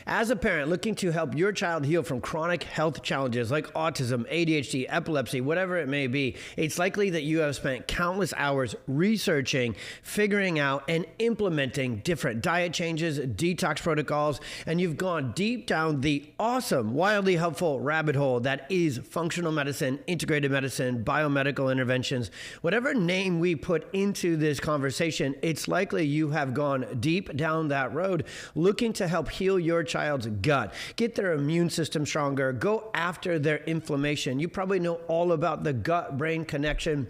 As a parent looking to help your child heal from chronic health challenges like autism, ADHD, epilepsy, whatever it may be, it's likely that you have spent countless hours researching, figuring out, and implementing different diet changes, detox protocols, and you've gone deep down the awesome, wildly helpful rabbit hole that is functional medicine, integrated medicine, biomedical interventions. Whatever name we put into this conversation, it's likely you have gone deep down that road looking to help heal your child's gut, get their immune system stronger, go after their inflammation. You probably know all about the gut-brain connection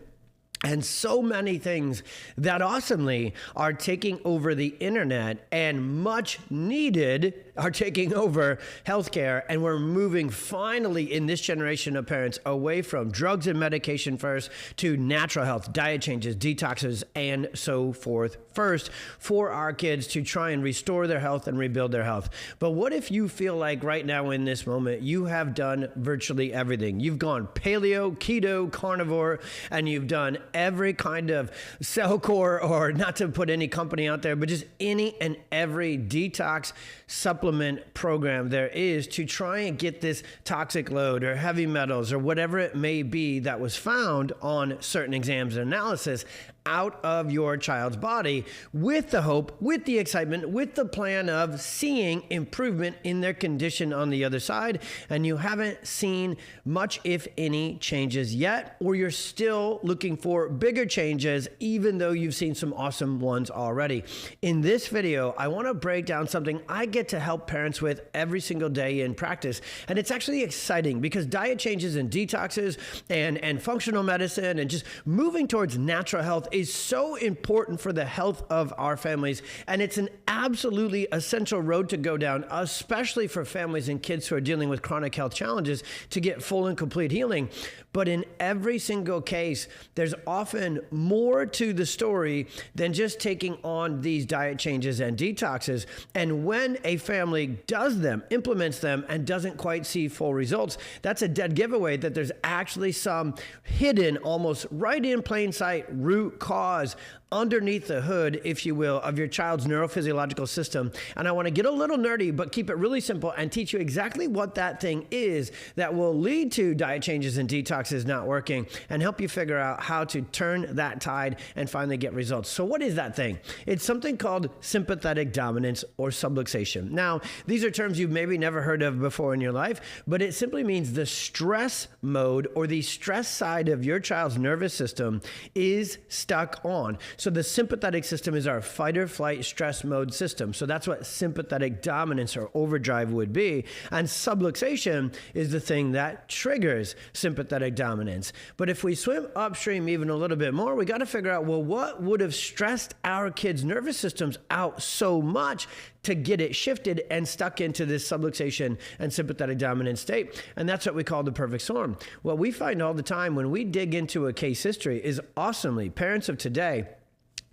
and so many things that awesomely are taking over the internet and much needed are taking over healthcare. And we're moving finally in this generation of parents away from drugs and medication first to natural health, diet changes, detoxes, and so forth first for our kids to try and restore their health and rebuild their health. But what if you feel like right now in this moment, you have done virtually everything? You've gone paleo, keto, carnivore, and you've done every kind of Cellcore, or not to put any company out there, but just any and every detox supplement program there is to try and get this toxic load or heavy metals or whatever it may be that was found on certain exams and analysis out of your child's body, with the hope, with the excitement, with the plan of seeing improvement in their condition on the other side. And you haven't seen much, if any, changes yet, or you're still looking for bigger changes, even though you've seen some awesome ones already. In this video, I want to break down something I get to help parents with every single day in practice. And it's actually exciting because diet changes and detoxes and functional medicine and just moving towards natural health is so important for the health of our families. And it's an absolutely essential road to go down, especially for families and kids who are dealing with chronic health challenges, to get full and complete healing. But in every single case, there's often more to the story than just taking on these diet changes and detoxes. And when a family does them, implements them, and doesn't quite see full results, that's a dead giveaway that there's actually some hidden, almost right in plain sight, root cause underneath the hood, if you will, of your child's neurophysiological system. And I want to get a little nerdy, but keep it really simple and teach you exactly what that thing is that will lead to diet changes and detoxes not working, and help you figure out how to turn that tide and finally get results. So what is that thing? It's something called sympathetic dominance or subluxation. Now, these are terms you've maybe never heard of before in your life, but it simply means the stress mode or the stress side of your child's nervous system is stuck on. So the sympathetic system is our fight or flight stress mode system. So that's what sympathetic dominance or overdrive would be. And subluxation is the thing that triggers sympathetic dominance. But if we swim upstream even a little bit more, we got to figure out, well, what would have stressed our kids' nervous systems out so much to get it shifted and stuck into this subluxation and sympathetic dominant state? And that's what we call the perfect storm. What we find all the time when we dig into a case history is awesomely parents of today,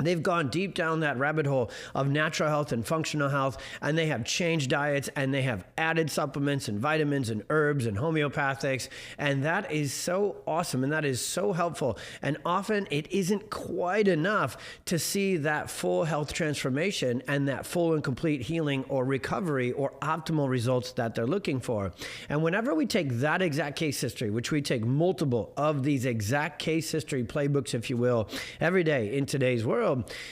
they've gone deep down that rabbit hole of natural health and functional health, and they have changed diets, and they have added supplements and vitamins and herbs and homeopathics, and that is so awesome, and that is so helpful. And often it isn't quite enough to see that full health transformation and that full and complete healing or recovery or optimal results that they're looking for. And whenever we take that exact case history, which we take multiple of these exact case history playbooks, if you will, every day in today's world,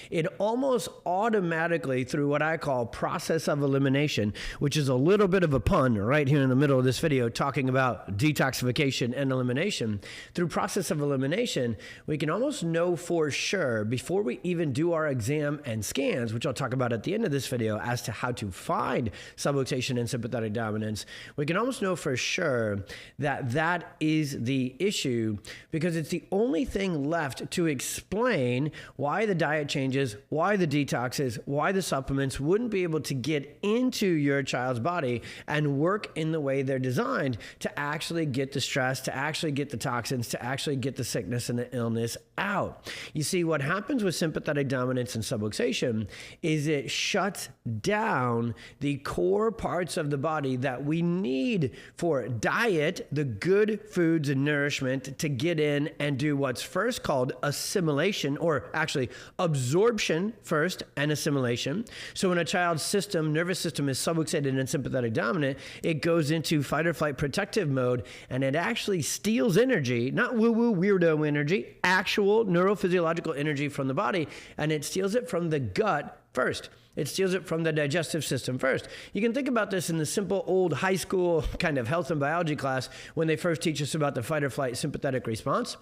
it almost automatically, through what I call process of elimination, which is a little bit of a pun right here in the middle of this video talking about detoxification and elimination, through process of elimination, we can almost know for sure before we even do our exam and scans, which I'll talk about at the end of this video, as to how to find subluxation and sympathetic dominance. We can almost know for sure that that is the issue, because it's the only thing left to explain why the diet changes, why the detoxes, why the supplements wouldn't be able to get into your child's body and work in the way they're designed to actually get the stress, to actually get the toxins, to actually get the sickness and the illness out. You see, what happens with sympathetic dominance and subluxation is it shuts down the core parts of the body that we need for diet, the good foods and nourishment, to get in and do what's first called assimilation, or actually absorption first and assimilation. So when a child's nervous system is subluxated and sympathetic dominant, it goes into fight or flight protective mode, and it actually steals energy, not woo-woo weirdo energy, actual neurophysiological energy from the body, and it steals it from the gut first. It steals it from the digestive system first. You can think about this in the simple old high school kind of health and biology class when they first teach us about the fight or flight sympathetic response.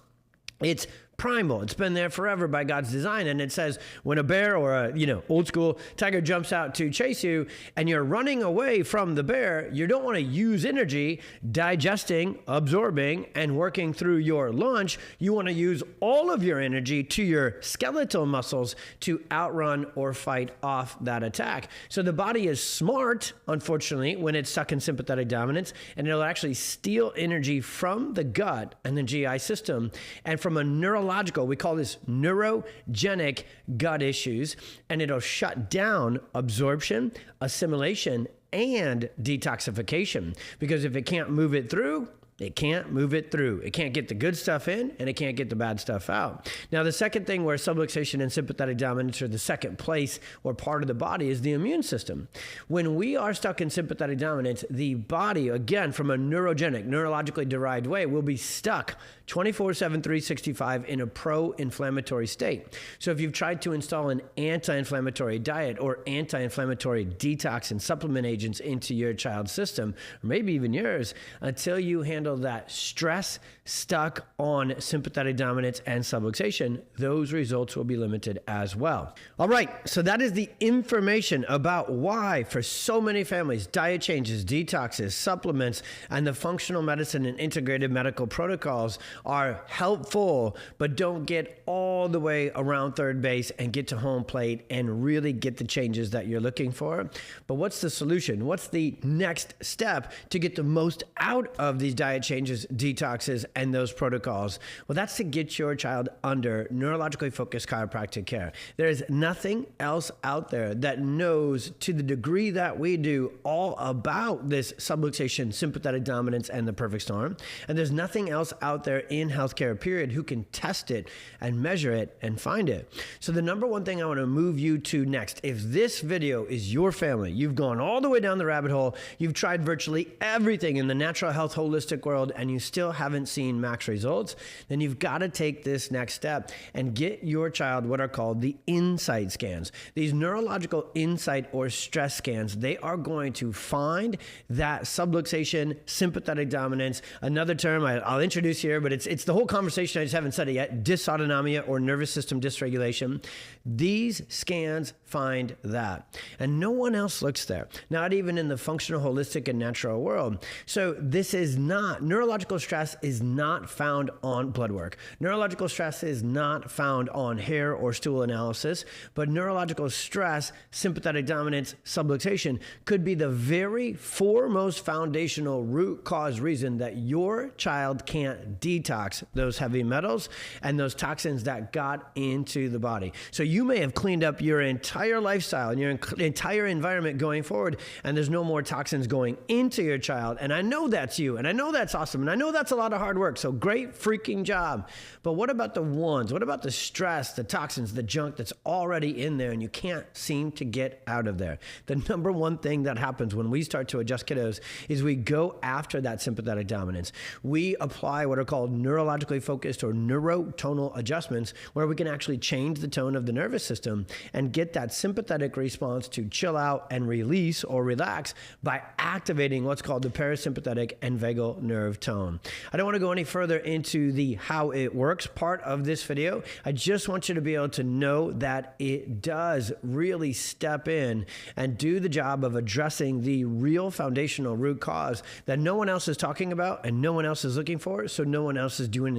It's primal. It's been there forever by God's design. And it says when a bear or a, old school tiger jumps out to chase you and you're running away from the bear, you don't want to use energy digesting, absorbing, and working through your lunch. You want to use all of your energy to your skeletal muscles to outrun or fight off that attack. So the body is smart, unfortunately, when it's stuck in sympathetic dominance, and it'll actually steal energy from the gut and the GI system. And from a neurological, we call this neurogenic gut issues, and it'll shut down absorption, assimilation, and detoxification. Because if it can't move it through, it can't move it through. It can't get the good stuff in, and it can't get the bad stuff out. Now, the second thing where subluxation and sympathetic dominance are the second place or part of the body is the immune system. When we are stuck in sympathetic dominance, the body, again, from a neurogenic, neurologically derived way, will be stuck 24/7, 365 in a pro-inflammatory state. So if you've tried to install an anti-inflammatory diet or anti-inflammatory detox and supplement agents into your child's system, or maybe even yours, until you handle that stress stuck on sympathetic dominance and subluxation, those results will be limited as well. All right, so that is the information about why for so many families, diet changes, detoxes, supplements, and the functional medicine and integrated medical protocols are helpful, but don't get all the way around third base and get to home plate and really get the changes that you're looking for. But what's the solution? What's the next step to get the most out of these diet changes, detoxes, and those protocols? Well, that's to get your child under neurologically-focused chiropractic care. There is nothing else out there that knows to the degree that we do all about this subluxation, sympathetic dominance, and the perfect storm. And there's nothing else out there in healthcare, period, who can test it and measure it and find it. So the number one thing I want to move you to next, if this video is your family, you've gone all the way down the rabbit hole, you've tried virtually everything in the natural health holistic world, and you still haven't seen max results, then you've got to take this next step and get your child what are called the insight scans. These neurological insight or stress scans, they are going to find that subluxation, sympathetic dominance, another term I'll introduce here, but it's the whole conversation, I just haven't said it yet, dysautonomia or nervous system dysregulation. These scans find that. And no one else looks there, not even in the functional, holistic, and natural world. So this is not, neurological stress is not found on blood work. Neurological stress is not found on hair or stool analysis, but neurological stress, sympathetic dominance, subluxation could be the very foremost foundational root cause reason that your child can't detox those heavy metals and those toxins that got into the body. So you may have cleaned up your entire lifestyle and your entire environment going forward, and there's no more toxins going into your child. And I know that's you, and I know that's awesome, and I know that's a lot of hard work, so great freaking job. But what about the ones? What about the stress, the toxins, the junk that's already in there and you can't seem to get out of there? The number one thing that happens when we start to adjust kiddos is we go after that sympathetic dominance. We apply what are called neurologically focused or neurotonal adjustments, where we can actually change the tone of the nervous system and get that sympathetic response to chill out and release or relax by activating what's called the parasympathetic and vagal nerve tone. I don't want to go any further into the how it works part of this video. I just want you to be able to know that it does really step in and do the job of addressing the real foundational root cause that no one else is talking about and no one else is looking for, so no one else is doing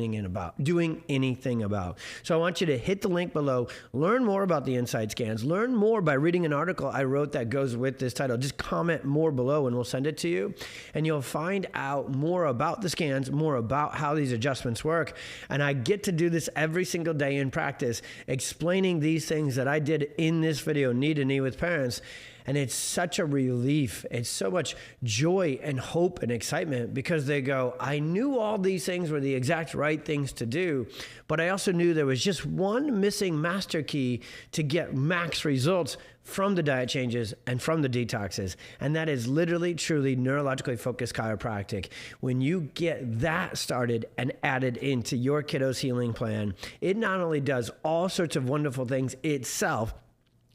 anything about. So I want you to hit the link below, learn more about the insight scans, learn more by reading an article I wrote that goes with this title. Just comment more below and we'll send it to you, and you'll find out more about the scans, more about about how these adjustments work. And I get to do this every single day in practice, explaining these things that I did in this video, knee to knee with parents. And it's such a relief. It's so much joy and hope and excitement because they go, I knew all these things were the exact right things to do, but I also knew there was just one missing master key to get max results from the diet changes and from the detoxes. And that is literally, truly neurologically focused chiropractic. When you get that started and added into your kiddo's healing plan, it not only does all sorts of wonderful things itself,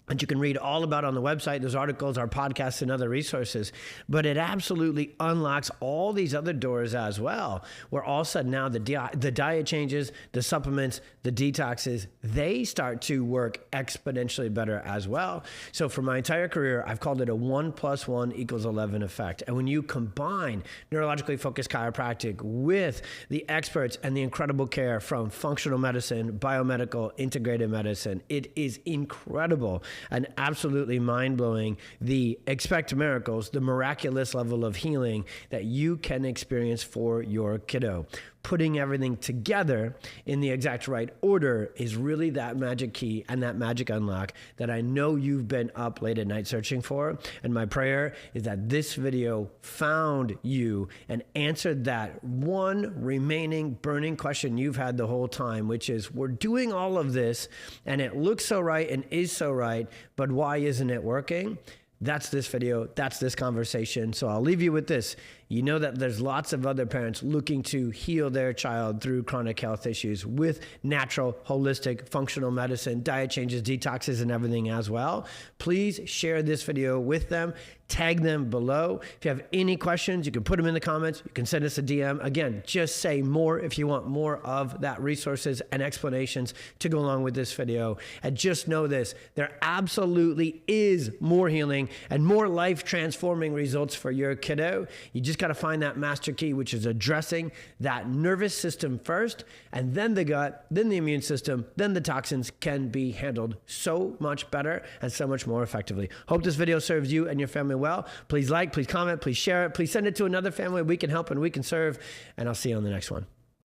and you can read all about on the website, those articles, our podcasts, and other resources. But it absolutely unlocks all these other doors as well, where all of a sudden now the diet changes, the supplements, the detoxes, they start to work exponentially better as well. So for my entire career, I've called it a 1 + 1 = 11 effect. And when you combine neurologically focused chiropractic with the experts and the incredible care from functional medicine, biomedical, integrated medicine, it is incredible and absolutely mind-blowing, the expect miracles, the miraculous level of healing that you can experience for your kiddo. Putting everything together in the exact right order is really that magic key and that magic unlock that I know you've been up late at night searching for. And my prayer is that this video found you and answered that one remaining burning question you've had the whole time, which is, we're doing all of this and it looks so right and is so right, but why isn't it working? That's this video, that's this conversation. So I'll leave you with this. You know that there's lots of other parents looking to heal their child through chronic health issues with natural, holistic, functional medicine, diet changes, detoxes, and everything as well. Please share this video with them. Tag them below. If you have any questions, you can put them in the comments. You can send us a DM. Again, just say more if you want more of that resources and explanations to go along with this video. And just know this, there absolutely is more healing and more life-transforming results for your kiddo. You just got to find that master key, which is addressing that nervous system first, and then the gut, then the immune system, then the toxins can be handled so much better and so much more effectively. Hope this video serves you and your family well. Please like, please comment, please share it, please send it to another family we can help and we can serve, and I'll see you on the next one.